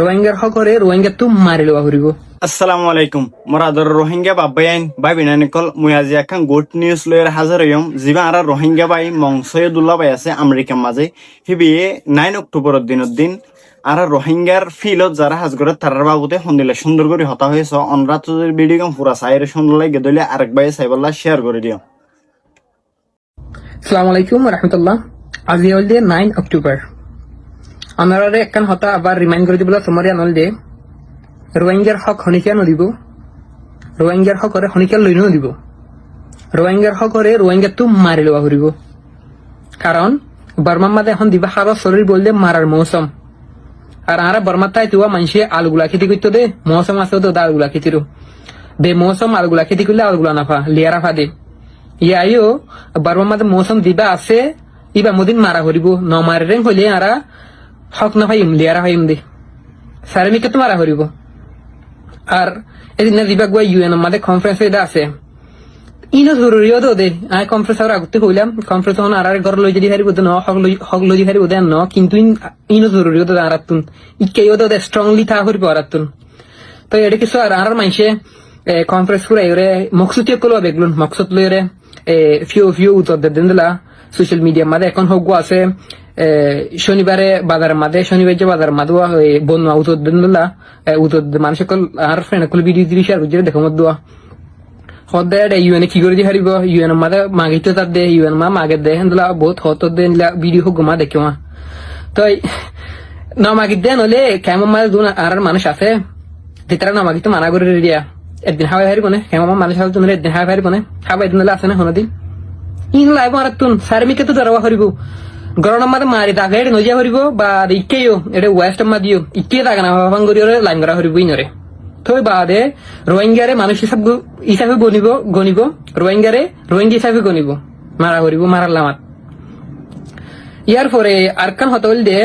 রোহিঙ্গার হকরে রোহিঙ্গা তো মারি লওয়া করিব। আসসালামু আলাইকুম মোর আদর রোহিঙ্গা বাবাইন ভাই বিনানিকল মুই আজি এখন গুড নিউজ লয়ের হাজার হইম যিবা আর রোহিঙ্গা ভাই মংসয়দুল্লাহ ভাই আছে আমেরিকার মাঝে হিবিয়ে 9 অক্টোবরের দিন আর রোহিঙ্গার ফিলত যারা হাজগরে তারার বাবুতে সন্দিলে সুন্দর করে হতা হয়েছে অনরাত ভিডিও গাম পুরা সাইরে সুন্দর লাগে গেদলে আরেক ভাই সাইবাল্লাহ শেয়ার করে দিও। আসসালামু আলাইকুম রহমতুল্লাহ। আজি হল দিয়ে 9 অক্টোবর। আমারে একখান হতা আবার রিমাইন্ড করে দিবলা তোমারে আনল দে রোহিঙ্গার হক হনিকা নদিব, রোহিঙ্গার হকরে হনিকা লই নদিব, রোহিঙ্গার হকরে রোহিঙ্গা তো মারি লওয়া করিব। কারণ বর্মার মাঝে এখন দিবা হার শরীর বললে মারার মৌসুম। আর আরা বর্মার তাই তুয়া মানুষে আলুগুলা খেতে করতো দে মৌসুম আছে তো আলুগুলা খেতিরও বে মৌসুম আলুগুলা খেতে করলে আলুগুলা নাফা লিয়ারা ফা দে ইয়াইও বর্মার মাঝে মৌসুম দিবা আছে ইবা মদিন মারা করিব ন মারে হইলে আরা হক না ভাইম লিয়ারা ভাইম দে সারেমিকে তো মারা করিব। আর এদিন দিবা গুয়া ইউএন মাঝে কনফারেন্স এটা আছে ইনো জরুরিও তো দে আই কনফারেন্স আর আগতে হইলাম কনফারেন্স হন আর ঘর লই যদি হারিব ন হক লই হারিব দেন ন কিন্তু ইনো জরুরিও তো আরাতুন ইকেও তো স্ট্রংলি থা করিব আরাতুন। তো এটা কিছু আর মাইসে কনফারেন্স পুরা এরে মকসুদ কলো বেগলুন মকসুদ লইরে ফিউ উত্তর দেন দিলা সোশ্যাল মিডিয়া মাঝে এখন হোক আছে শনিবারে বাজার মাঝে শনিবার যে বাজার মাঝে বন্যা উত্তর দেন দিলা উত্তর মানুষ আর ফ্রেন্ড ভিডিও দিয়ে শেয়ার করছে দেখো মত দোয়া হদ্দায় ইউএন কি করে দি হারিব ইউএন মাঝে মাগিতে তার দে ইউএন মা মাগে দে হেন্দলা বহুত হত দেন ভিডিও হোক মা দেখো মা তো না মাগি দেন হলে কেমন মাঝে দুন আর মানুষ আছে যেতারা না মাগিতে মানা করে দিয়া একদিন হাওয়াই হারিব না কেমন মানুষ আছে তুমি একদিন হাওয়াই হারিব না হাওয়াই দিন আছে না হনদিন ইন লাইব আর তুন সার্মিকে তো ধরবা করিব গরম মাঝে মারি দাগে নজিয়া করিব বা ইকেও এটা ওয়েস্ট মা দিও ইকে দাগ না ভাবাং করি লাইন করা করিব ইনরে তো বাদে রোহিঙ্গারে মানুষ হিসাবে গনিব রোহিঙ্গা হিসাবে গনিব মারা করিব মারার লামাত ইয়ার পরে আরকান হতল দে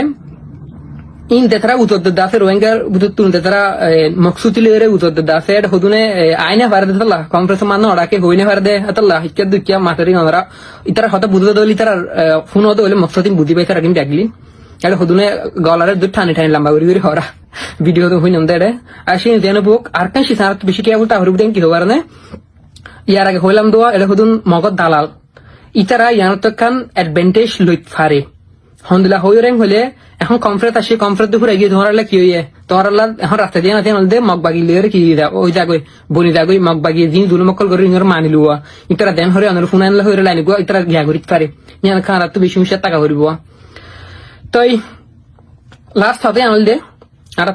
ইন দেতারা উত্তর আছে রোহিঙ্গার তুন দেতারা মকসুতিলের উত্তর আছে এটা হদুনে আইনে পারে দেতাল্লাহ কংগ্রেস মান ওরাকে হইনে পারে দে আতাল্লাহ হিক্কা দুকিয়া মাতারি আমরা ইতারা হতা বুঝতে দলি তারা ফোন হতে হলে মকসুদিন বুঝি পাই তারা কিন্তু দেখলি এটা হদুনে গলারে দুধ ঠানি ঠানি লম্বা করি হরা ভিডিও তো হইনাম দে আর সেই দেন বুক আর কান সি সারা বেশি কেবল তা হরুব দেন কি হবার না ইয়ার আগে হইলাম দোয়া এটা হদুন মগদ দালাল ইতারা ইয়ান তো কান অ্যাডভান্টেজ লইত ফারে হন্দলা হইরেং হলে এখন কনফারেন্স আসে কনফারেন্স দুপুর এগিয়ে তোমার কি হইয়ে তোমার এখন রাস্তা দিয়ে না দে মগ বাগি লিয়ে কি ওই জাগই বনি জাগই মগ বাগি জিন দুল মকল করে ইনর মানি লুয়া ইতারা দেন হরে অনর ফোন আনলে হইরে লাইন গো ইতারা গিয়া করিত পারে ইয়ান খান রাত বেশি মিশা টাকা করিব। তো লাস্ট হবে আনল দে আর